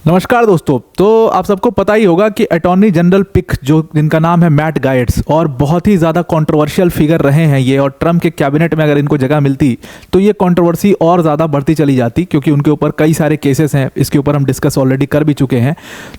नमस्कार दोस्तों। तो आप सबको पता ही होगा कि अटॉर्नी जनरल पिक जो जिनका नाम है मैट गाएट्स, और बहुत ही ज़्यादा कंट्रोवर्शियल फिगर रहे हैं ये, और ट्रम्प के कैबिनेट में अगर इनको जगह मिलती तो ये कंट्रोवर्सी और ज़्यादा बढ़ती चली जाती, क्योंकि उनके ऊपर कई सारे केसेस हैं। इसके ऊपर हम डिस्कस ऑलरेडी कर भी चुके हैं।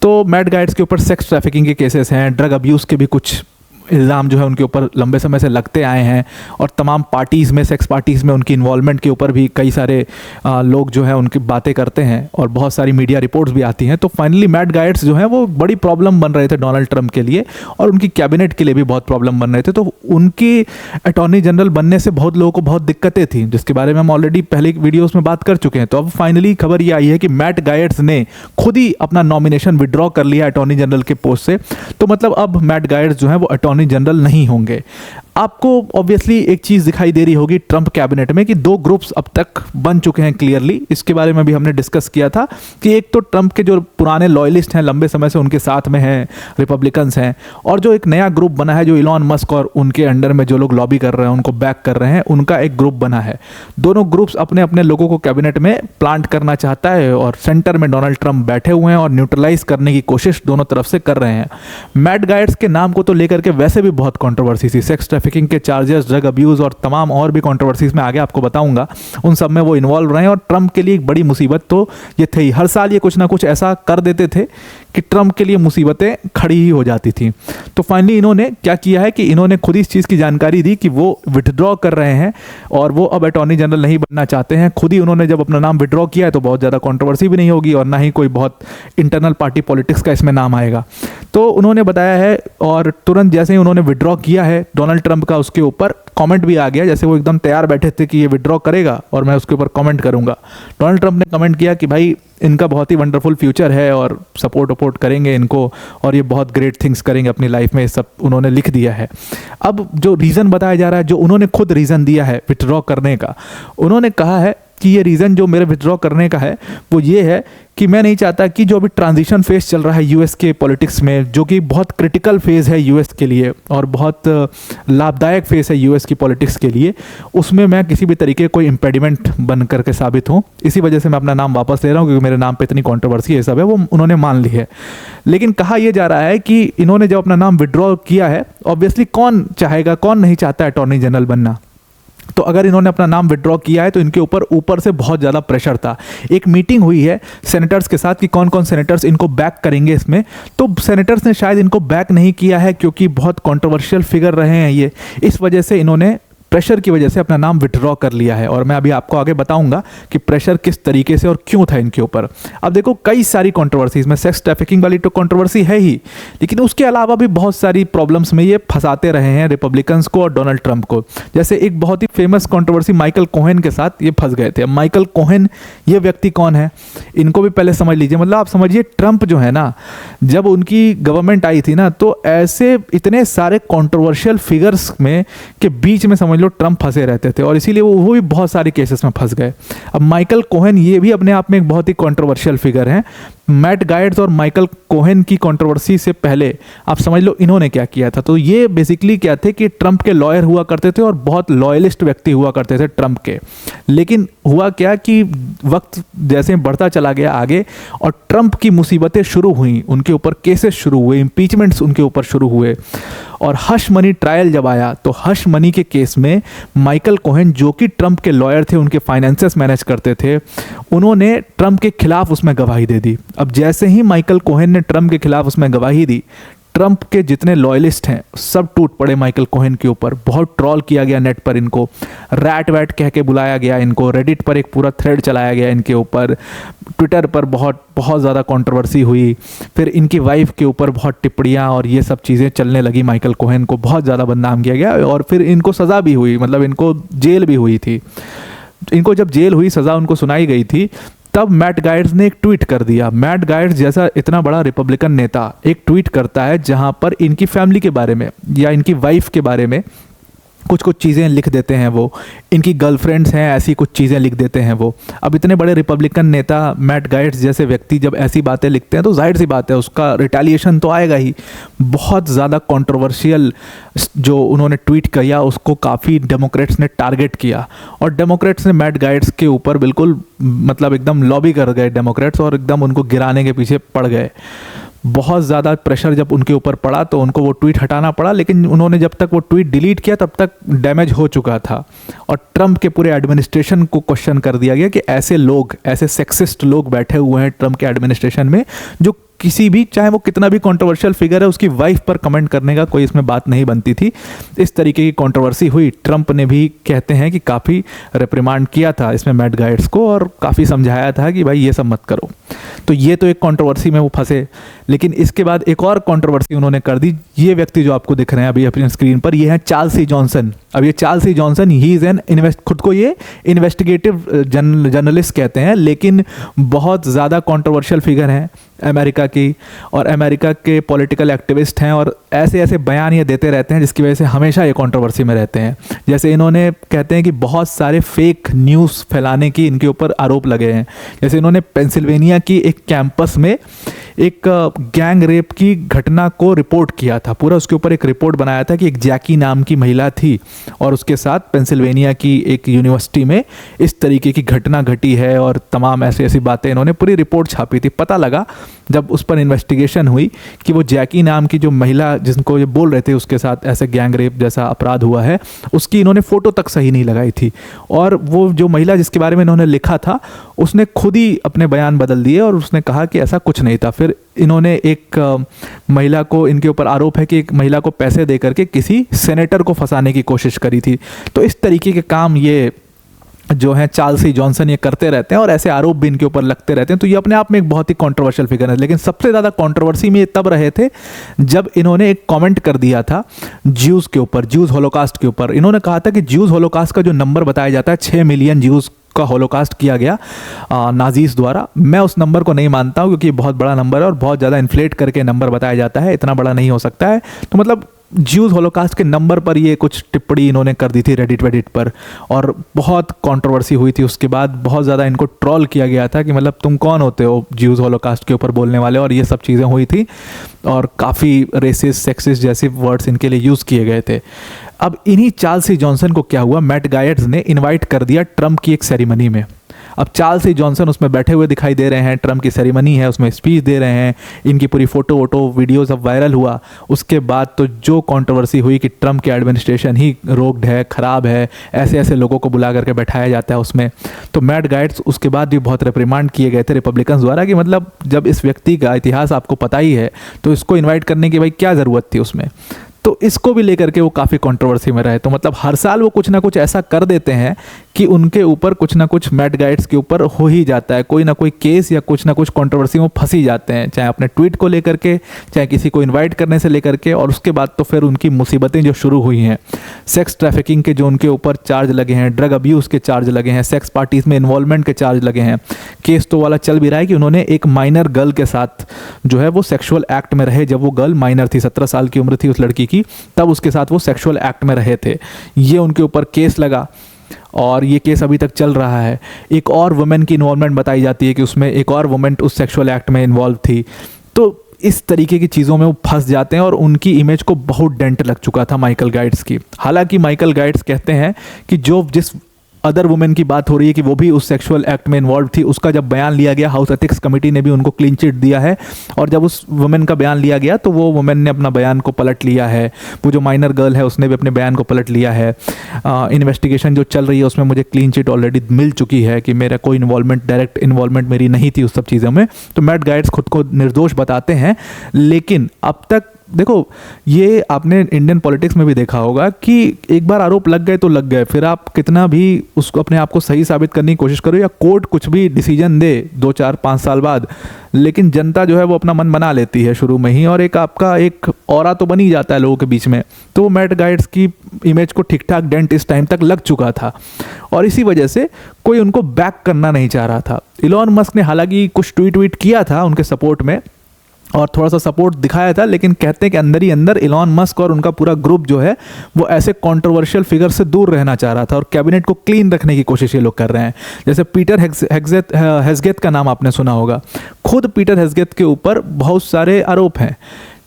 तो मैट गाएट्स के ऊपर सेक्स ट्रैफिकिंग के केसेस हैं, ड्रग अब्यूज़ के भी कुछ इल्ज़ाम जो है उनके ऊपर लंबे समय से लगते आए हैं, और तमाम पार्टीज़ में, सेक्स पार्टीज़ में उनकी इन्वॉल्वमेंट के ऊपर भी कई सारे लोग जो है उनकी बातें करते हैं, और बहुत सारी मीडिया रिपोर्ट्स भी आती हैं। तो फाइनली मैट गाएट्स जो हैं वो बड़ी प्रॉब्लम बन रहे थे डोनाल्ड ट्रंप के लिए, और उनकी कैबिनेट के लिए भी बहुत प्रॉब्लम बन रहे थे। तो उनकी अटॉर्नी जनरल बनने से बहुत लोगों को बहुत दिक्कतें थी, जिसके बारे में हम ऑलरेडी पहले वीडियोज़ में बात कर चुके हैं। तो अब फाइनली खबर ये आई है कि मैट गाएट्स ने खुद ही अपना नॉमिनेशन विड्रॉ कर लिया अटॉर्नी जनरल के पोस्ट से। तो मतलब अब मैट गाएट्स जो है वो अटॉर्नी जनरल नहीं होंगे। आपको ऑब्वियसली एक चीज़ दिखाई दे रही होगी ट्रंप कैबिनेट में कि दो ग्रुप्स अब तक बन चुके हैं क्लियरली। इसके बारे में भी हमने डिस्कस किया था कि एक तो ट्रंप के जो पुराने लॉयलिस्ट हैं, लंबे समय से उनके साथ में हैं, रिपब्लिकन्स हैं, और जो एक नया ग्रुप बना है जो इलॉन मस्क और उनके अंडर में जो लोग लॉबी कर रहे हैं, उनको बैक कर रहे हैं, उनका एक ग्रुप बना है। दोनों ग्रुप्स अपने अपने लोगों को कैबिनेट में प्लांट करना चाहता है, और सेंटर में डोनाल्ड ट्रंप बैठे हुए हैं और न्यूट्रलाइज करने की कोशिश दोनों तरफ से कर रहे हैं। मैट गाएट्स के नाम को तो लेकर के वैसे भी बहुत कंट्रोवर्सी थी, सेक्स ट्रैफिकिंग के चार्जेस, ड्रग अब्यूज़ और तमाम और भी कंट्रोवर्सीज में आगे आपको बताऊंगा। उन सब में वो इन्वॉल्व रहे हैं, और ट्रंप के लिए एक बड़ी मुसीबत तो ये थी। हर साल ये कुछ ना कुछ ऐसा कर देते थे कि ट्रंप के लिए मुसीबतें खड़ी ही हो जाती थी। तो फाइनली इन्होंने क्या किया है कि इन्होंने खुद इस चीज़ की जानकारी दी कि वो विथड्रॉ कर रहे हैं, और वो अब अटॉर्नी जनरल नहीं बनना चाहते हैं। खुद ही उन्होंने जब अपना नाम विथड्रॉ किया है तो बहुत ज़्यादा कंट्रोवर्सी भी नहीं होगी, और ना ही कोई बहुत इंटरनल पार्टी पॉलिटिक्स का इसमें नाम आएगा। तो उन्होंने बताया है, और तुरंत जैसे ही उन्होंने विड्रॉ किया है डोनाल्ड ट्रंप का, उसके ऊपर कमेंट भी आ गया। जैसे वो एकदम तैयार बैठे थे कि ये विड्रॉ करेगा और मैं उसके ऊपर कमेंट करूंगा। डोनाल्ड ट्रंप ने कमेंट किया कि भाई इनका बहुत ही वंडरफुल फ्यूचर है, और सपोर्ट करेंगे इनको, और ये बहुत ग्रेट थिंग्स करेंगे अपनी लाइफ में, ये सब उन्होंने लिख दिया है। अब जो रीज़न बताया जा रहा है, जो उन्होंने खुद रीज़न दिया है विथड्रॉ करने का, उन्होंने कहा है कि ये रीज़न जो मेरे विथड्रॉ करने का है वो ये है कि मैं नहीं चाहता कि जो अभी ट्रांजिशन फेज चल रहा है यूएस के पॉलिटिक्स में, जो कि बहुत क्रिटिकल फेज़ है यूएस के लिए और बहुत लाभदायक फेज़ है यूएस की पॉलिटिक्स के लिए, उसमें मैं किसी भी तरीके कोई इम्पेडिमेंट बन करके साबित हूँ। इसी वजह से मैं अपना नाम वापस ले रहा हूँ, क्योंकि मेरे नाम पे इतनी कंट्रोवर्सी है, सब है वो उन्होंने मान ली है। लेकिन कहा यह जा रहा है कि इन्होंने जब अपना नाम विड्रॉ किया है, ऑब्वियसली कौन चाहेगा, कौन नहीं चाहता अटॉर्नी जनरल बनना। तो अगर इन्होंने अपना नाम विड्रॉ किया है तो इनके ऊपर से बहुत ज़्यादा प्रेशर था। एक मीटिंग हुई है सेनेटर्स के साथ कि कौन कौन सेनेटर्स इनको बैक करेंगे इसमें, तो सेनेटर्स ने शायद इनको बैक नहीं किया है, क्योंकि बहुत कंट्रोवर्शियल फिगर रहे हैं ये। इस वजह से इन्होंने प्रेशर की वजह से अपना नाम विड्रॉ कर लिया है, और मैं अभी आपको आगे बताऊंगा कि प्रेशर किस तरीके से और क्यों था इनके ऊपर। अब देखो कई सारी कंट्रोवर्सीज में, सेक्स ट्रैफिकिंग वाली तो कंट्रोवर्सी है ही, लेकिन उसके अलावा भी बहुत सारी प्रॉब्लम्स में ये फंसाते रहे हैं रिपब्लिकन्स को और डोनाल्ड ट्रंप को। जैसे एक बहुत ही फेमस कंट्रोवर्सी माइकल कोहेन के साथ ये फंस गए थे। अब माइकल कोहेन ये व्यक्ति कौन है, इनको भी पहले समझ लीजिए। मतलब आप समझिए ट्रंप जो है ना, जब उनकी गवर्नमेंट आई थी ना, तो ऐसे इतने सारे कंट्रोवर्शियल फिगर्स में के बीच में समझ लो ट्रंप फंसे रहते थे, और इसीलिए वो भी बहुत सारे केसेस में फंस गए। अब माइकल कोहेन ये भी अपने आप में एक बहुत ही कंट्रोवर्शियल फिगर हैं। मैट गाएट्स और माइकल कोहेन की कंट्रोवर्सी से पहले आप समझ लो इन्होंने क्या किया था। तो ये बेसिकली क्या थे कि ट्रंप के लॉयर हुआ करते थे, और बहुत लॉयलिस्ट व्यक्ति हुआ करते थे ट्रंप के। लेकिन हुआ क्या कि वक्त जैसे बढ़ता चला गया आगे, और ट्रंप की मुसीबतें शुरू हुई, उनके ऊपर केसेस शुरू हुए, इम्पीचमेंट्स उनके ऊपर शुरू हुए, और हश मनी ट्रायल जब आया तो हश मनी के केस में माइकल कोहेन, जो कि ट्रंप के लॉयर थे, उनके फाइनेंसेस मैनेज करते थे, उन्होंने ट्रंप के खिलाफ उसमें गवाही दे दी। अब जैसे ही माइकल कोहेन ने ट्रंप के खिलाफ उसमें गवाही दी, ट्रंप के जितने लॉयलिस्ट हैं सब टूट पड़े माइकल कोहेन के ऊपर। बहुत ट्रॉल किया गया नेट पर, इनको रैट वैट कह के बुलाया गया, इनको रेडिट पर एक पूरा थ्रेड चलाया गया इनके ऊपर, ट्विटर पर बहुत ज़्यादा कंट्रोवर्सी हुई, फिर इनकी वाइफ के ऊपर बहुत टिप्पणियाँ और ये सब चीज़ें चलने लगी। माइकल कोहेन को बहुत ज़्यादा बदनाम किया गया, और फिर इनको सज़ा भी हुई, मतलब इनको जेल भी हुई थी। इनको जब जेल हुई, सज़ा उनको सुनाई गई थी, तब मैट गाएट्स ने एक ट्वीट कर दिया। मैट गाएट्स जैसा इतना बड़ा रिपब्लिकन नेता एक ट्वीट करता है जहां पर इनकी फैमिली के बारे में या इनकी वाइफ के बारे में कुछ कुछ चीज़ें लिख देते हैं वो, इनकी गर्लफ्रेंड्स हैं ऐसी कुछ चीज़ें लिख देते हैं वो। अब इतने बड़े रिपब्लिकन नेता मैट गाएट्स जैसे व्यक्ति जब ऐसी बातें लिखते हैं तो जाहिर सी बात है उसका रिटेलिएशन तो आएगा ही। बहुत ज़्यादा कंट्रोवर्शियल जो उन्होंने ट्वीट किया उसको काफ़ी डेमोक्रेट्स ने टारगेट किया, और डेमोक्रेट्स ने मैट गाएट्स के ऊपर बिल्कुल मतलब एकदम लॉबी कर गए डेमोक्रेट्स, और एकदम उनको गिराने के पीछे पड़ गए। बहुत ज़्यादा प्रेशर जब उनके ऊपर पड़ा तो उनको वो ट्वीट हटाना पड़ा, लेकिन उन्होंने जब तक वो ट्वीट डिलीट किया तब तक डैमेज हो चुका था, और ट्रंप के पूरे एडमिनिस्ट्रेशन को क्वेश्चन कर दिया गया कि ऐसे लोग, ऐसे सेक्सिस्ट लोग बैठे हुए हैं ट्रंप के एडमिनिस्ट्रेशन में जो किसी भी, चाहे वो कितना भी कंट्रोवर्शियल फिगर है, उसकी वाइफ पर कमेंट करने का कोई इसमें बात नहीं बनती थी। इस तरीके की कंट्रोवर्सी हुई। ट्रंप ने भी कहते हैं कि काफ़ी रिप्रिमांड किया था इसमें मैट गाएट्स को, और काफ़ी समझाया था कि भाई ये सब मत करो। तो ये तो एक कंट्रोवर्सी में वो फंसे, लेकिन इसके बाद एक और कंट्रोवर्सी उन्होंने कर दी। ये व्यक्ति जो आपको दिख रहे हैं अभी अपनी स्क्रीन पर, ये है चार्ल्स सी जॉनसन। अब ये Charles C Johnson, he is an खुद को ये इन्वेस्टिगेटिव जर्नलिस्ट कहते हैं, लेकिन बहुत ज़्यादा कंट्रोवर्शियल फिगर हैं अमेरिका की, और अमेरिका के पॉलिटिकल एक्टिविस्ट हैं, और ऐसे ऐसे बयान ये देते रहते हैं जिसकी वजह से हमेशा ये कंट्रोवर्सी में रहते हैं। जैसे इन्होंने कहते हैं कि बहुत सारे फेक न्यूज़ फैलाने की इनके ऊपर आरोप लगे हैं। जैसे इन्होंने पेंसिल्वेनिया की एक कैंपस में एक गैंग रेप की घटना को रिपोर्ट किया था, पूरा उसके ऊपर एक रिपोर्ट बनाया था कि एक जैकी नाम की महिला थी और उसके साथ पेंसिल्वेनिया की एक यूनिवर्सिटी में इस तरीके की घटना घटी है, और तमाम ऐसी ऐसी बातें इन्होंने पूरी रिपोर्ट छापी थी। पता लगा जब उस पर इन्वेस्टिगेशन हुई कि वो जैकी नाम की जो महिला जिनको ये बोल रहे थे उसके साथ ऐसे गैंग रेप जैसा अपराध हुआ है, उसकी इन्होंने फ़ोटो तक सही नहीं लगाई थी, और वो जो महिला जिसके बारे में इन्होंने लिखा था उसने खुद ही अपने बयान बदल दिए और उसने कहा कि ऐसा कुछ नहीं था। फिर इन्होंने एक महिला को, इनके ऊपर आरोप है कि एक महिला को पैसे दे करके किसी सेनेटर को फंसाने की कोशिश करी थी। तो इस तरीके के काम ये जो है चार्ल्स सी जॉनसन ये करते रहते हैं, और ऐसे आरोप भी इनके ऊपर लगते रहते हैं। तो ये अपने आप में एक बहुत ही कंट्रोवर्शियल फिगर है। लेकिन सबसे ज़्यादा कंट्रोवर्सी में ये तब रहे थे जब इन्होंने एक कमेंट कर दिया था ज्यूज़ के ऊपर, ज्यूज़ होलोकास्ट के ऊपर। इन्होंने कहा था कि ज्यूज़ होलोकास्ट का जो नंबर बताया जाता है 6 मिलियन ज्यूज़ का होलोकास्ट किया गया नाजीज़ द्वारा, मैं उस नंबर को नहीं मानता हूँ, क्योंकि बहुत बड़ा नंबर है और बहुत ज़्यादा इन्फ्लेट करके नंबर बताया जाता है, इतना बड़ा नहीं हो सकता है। तो मतलब ज्यूज़ होलोकास्ट के नंबर पर ये कुछ टिप्पणी इन्होंने कर दी थी रेडिट पर, और बहुत कंट्रोवर्सी हुई थी। उसके बाद बहुत ज़्यादा इनको ट्रोल किया गया था कि मतलब तुम कौन होते हो ज्यूज़ होलोकास्ट के ऊपर बोलने वाले, और ये सब चीज़ें हुई थी, और काफ़ी रेसिस्ट सेक्सिस्ट जैसे वर्ड्स इनके लिए यूज़ किए गए थे। अब इन्हीं चार्ल्स सी जॉनसन को क्या हुआ, मैट गाएट्स ने इनवाइट कर दिया ट्रंप की एक सेरेमनी में। अब चार्ल्स सी जॉनसन उसमें बैठे हुए दिखाई दे रहे हैं, ट्रंप की सेरेमनी है उसमें स्पीच दे रहे हैं, इनकी पूरी फ़ोटो वोटो वीडियो सब वायरल हुआ। उसके बाद तो जो कंट्रोवर्सी हुई कि ट्रंप के एडमिनिस्ट्रेशन ही रोग्ड है, ख़राब है, ऐसे ऐसे लोगों को बुला करके बैठाया जाता है उसमें। तो मैट गाएट्स उसके बाद भी बहुत रिप्रिमांड किए गए थे रिपब्लिकन्स द्वारा कि मतलब जब इस व्यक्ति का इतिहास आपको पता ही है तो इसको इन्वाइट करने की भाई क्या ज़रूरत थी उसमें। तो इसको भी लेकर के वो काफ़ी कंट्रोवर्सी में रहे। तो मतलब हर साल वो कुछ ना कुछ ऐसा कर देते हैं कि उनके ऊपर कुछ ना कुछ मैट गाएट्स के ऊपर हो ही जाता है, कोई ना कोई केस या कुछ ना कुछ कंट्रोवर्सी में फंस ही जाते हैं, चाहे अपने ट्वीट को लेकर के, चाहे किसी को इनवाइट करने से लेकर के। और उसके बाद तो फिर उनकी मुसीबतें जो शुरू हुई हैं, सेक्स ट्रैफिकिंग के जो उनके ऊपर चार्ज लगे हैं, ड्रग अब्यूज़ के चार्ज लगे हैं, सेक्स पार्टीज़ में इन्वॉल्वमेंट के चार्ज लगे हैं। केस तो वाला चल भी रहा है कि उन्होंने एक माइनर गर्ल के साथ जो है वो सेक्शुअल एक्ट में रहे, जब वो गर्ल माइनर थी, 17 साल की उम्र थी उस लड़की की, तब उसके साथ वो सेक्सुअल एक्ट में रहे थे। ये उनके ऊपर केस लगा और ये केस अभी तक चल रहा है। एक और वुमेन की इन्वॉल्वमेंट बताई जाती है कि उसमें एक और वुमेन उस सेक्सुअल एक्ट में इन्वॉल्व थी। तो इस तरीके की चीज़ों में वो फंस जाते हैं और उनकी इमेज को बहुत डेंट लग चुका था माइकल गाइट्स की। हालांकि माइकल गाइट्स कहते हैं कि जो जिस अदर वुमेन की बात हो रही है कि वो भी उस सेक्सुअल एक्ट में इन्वॉल्व थी, उसका जब बयान लिया गया हाउस एथिक्स कमेटी ने भी उनको क्लीन चिट दिया है, और जब उस वुमेन का बयान लिया गया तो वो वुमेन ने अपना बयान को पलट लिया है। वो जो माइनर गर्ल है उसने भी अपने बयान को पलट लिया है। इन्वेस्टिगेशन जो चल रही है उसमें मुझे क्लीन चिट ऑलरेडी मिल चुकी है कि मेरा कोई इन्वॉल्वमेंट, डायरेक्ट इन्वॉल्वमेंट मेरी नहीं थी उस सब चीज़ों में। तो मैट गाइट्स खुद को निर्दोष बताते हैं, लेकिन अब तक देखो ये आपने इंडियन पॉलिटिक्स में भी देखा होगा कि एक बार आरोप लग गए तो लग गए, फिर आप कितना भी उसको अपने आप को सही साबित करने की कोशिश करो या कोर्ट कुछ भी डिसीजन दे 2, 4, 5 साल बाद, लेकिन जनता जो है वो अपना मन बना लेती है शुरू में ही, और एक आपका एक ऑरा तो बन ही जाता है लोगों के बीच में। तो मैट गाइट्स की इमेज को ठीक ठाक डेंट इस टाइम तक लग चुका था, और इसी वजह से कोई उनको बैक करना नहीं चाह रहा था। इलॉन मस्क ने हालांकि कुछ ट्वीट किया था उनके सपोर्ट में, और थोड़ा सा सपोर्ट दिखाया था, लेकिन कहते हैं कि अंदर ही अंदर इलॉन मस्क और उनका पूरा ग्रुप जो है वो ऐसे कंट्रोवर्शियल फिगर से दूर रहना चाह रहा था और कैबिनेट को क्लीन रखने की कोशिश ये लोग कर रहे हैं। जैसे पीटर हेग्सेथ का नाम आपने सुना होगा। खुद पीटर हेग्सेथ के ऊपर बहुत सारे आरोप हैं,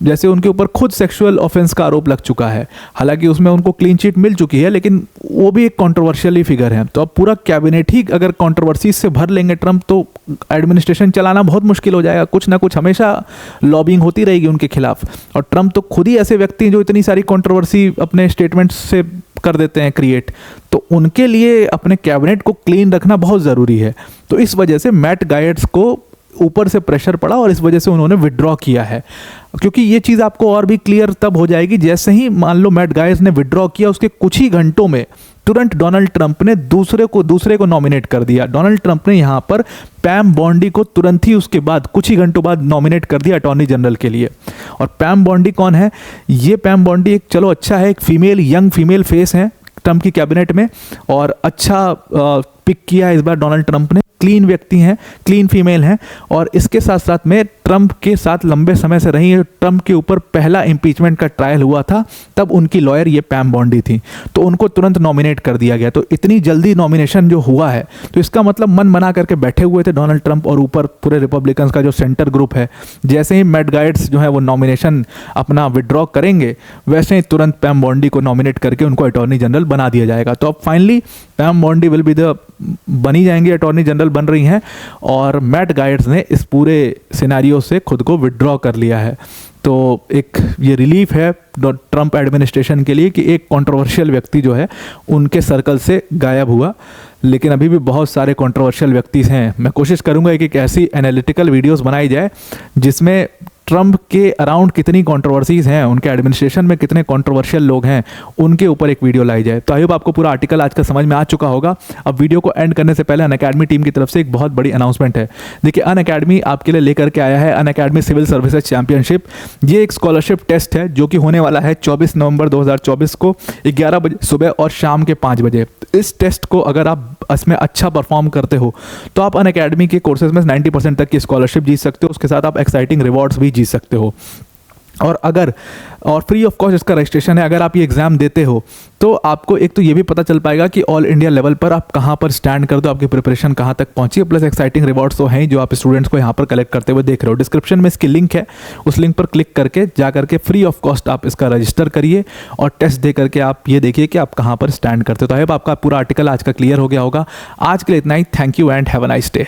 जैसे उनके ऊपर खुद सेक्सुअल ऑफेंस का आरोप लग चुका है। हालांकि उसमें उनको क्लीन चिट मिल चुकी है, लेकिन वो भी एक कंट्रोवर्शियल फिगर है। तो अब पूरा कैबिनेट ही अगर कंट्रोवर्सी से भर लेंगे ट्रम्प, तो एडमिनिस्ट्रेशन चलाना बहुत मुश्किल हो जाएगा। कुछ ना कुछ हमेशा लॉबिंग होती रहेगी उनके खिलाफ। और ट्रम्प तो खुद ही ऐसे व्यक्ति हैं जो इतनी सारी कंट्रोवर्सी अपने स्टेटमेंट्स से कर देते हैं क्रिएट, तो उनके लिए अपने कैबिनेट को क्लीन रखना बहुत ज़रूरी है। तो इस वजह से मैट गायर्ड्स को ऊपर से प्रेशर पड़ा और इस वजह से उन्होंने विड्रॉ किया है। क्योंकि ये चीज़ आपको और भी क्लियर तब हो जाएगी जैसे ही मान लो मैट गायर्ड्स ने विड्रॉ किया, उसके कुछ ही घंटों में तुरंत डोनाल्ड ट्रंप ने दूसरे को नॉमिनेट कर दिया। डोनाल्ड ट्रंप ने यहाँ पर पैम बॉन्डी को तुरंत ही उसके बाद कुछ ही घंटों बाद नॉमिनेट कर दिया अटॉर्नी जनरल के लिए। और पैम बॉन्डी कौन है? ये पैम बॉन्डी एक चलो अच्छा है, एक यंग फीमेल फेस है ट्रंप की कैबिनेट में, और अच्छा पिक किया है इस बार डोनाल्ड ट्रंप ने। क्लीन व्यक्ति हैं, क्लीन फीमेल हैं, और इसके साथ साथ में ट्रंप के साथ लंबे समय से रही है। ट्रंप के ऊपर पहला इम्पीचमेंट का ट्रायल हुआ था, तब उनकी लॉयर ये पैम बॉन्डी थी, तो उनको तुरंत नॉमिनेट कर दिया गया। तो इतनी जल्दी नॉमिनेशन जो हुआ है, तो इसका मतलब मन बना करके बैठे हुए थे डोनाल्ड ट्रंप और ऊपर पूरे रिपब्लिकन्स का जो सेंटर ग्रुप है। जैसे ही मैट गायर्ड्स जो है वो नॉमिनेशन अपना विड्रॉ करेंगे, वैसे ही तुरंत पैम बॉन्डी को नॉमिनेट करके उनको अटॉर्नी जनरल बना दिया जाएगा। तो अब finally Pam Bondi will be बनी जाएंगी, अटॉर्नी जनरल बन रही हैं, और मैट गायर्ड्स ने इस पूरे सिनेरियो से खुद को विड्रॉ कर लिया है। तो एक ये रिलीफ है ट्रंप एडमिनिस्ट्रेशन के लिए कि एक कंट्रोवर्शियल व्यक्ति जो है उनके सर्कल से गायब हुआ। लेकिन अभी भी बहुत सारे कंट्रोवर्शियल व्यक्ति हैं। मैं कोशिश करूंगा कि एक ऐसी एनालिटिकल वीडियोस बनाई जाए जिसमें ट्रंप के अराउंड कितनी कंट्रोवर्सीज हैं, उनके एडमिनिस्ट्रेशन में कितने कंट्रोवर्शियल लोग हैं, उनके ऊपर एक वीडियो लाई जाए। तो आई होप आपको पूरा आर्टिकल आज का समझ में आ चुका होगा। अब वीडियो को एंड करने से पहले अनअकैडमी टीम की तरफ से एक बहुत बड़ी अनाउंसमेंट है। देखिए, अनअकैडमी आपके लिए लेकर के आया है अनअकैडमी सिविल सर्विसेज चैंपियनशिप। ये एक स्कॉलरशिप टेस्ट है जो कि होने वाला है 24 नवंबर 2024 को 11 बजे सुबह और शाम के 5 बजे। इस टेस्ट को अगर आप इसमें अच्छा परफॉर्म करते हो तो आप अनअकैडमी के कोर्सेज में 90% तक की स्कॉलरशिप जीत सकते हो। उसके साथ आप एक्साइटिंग रिवॉर्ड्स भी जीत सकते हो। और फ्री ऑफ कॉस्ट इसका रजिस्ट्रेशन है। अगर आप ये एग्ज़ाम देते हो तो आपको एक तो ये भी पता चल पाएगा कि ऑल इंडिया लेवल पर आप कहाँ पर स्टैंड करते हो, आपकी प्रिपरेशन कहाँ तक पहुँची है, प्लस एक्साइटिंग रिवॉर्ड्स तो हैं जो आप स्टूडेंट्स को यहाँ पर कलेक्ट करते हुए देख रहे हो। डिस्क्रिप्शन में इसकी लिंक है, उस लिंक पर क्लिक करके जा करके फ्री ऑफ कॉस्ट आप इसका रजिस्टर करिए और टेस्ट दे करके आप ये देखिए कि आप कहाँ पर स्टैंड करते हो। तो आई होप आपका पूरा आर्टिकल आज का क्लियर हो गया होगा। आज के लिए इतना ही। Thank you and have a nice day.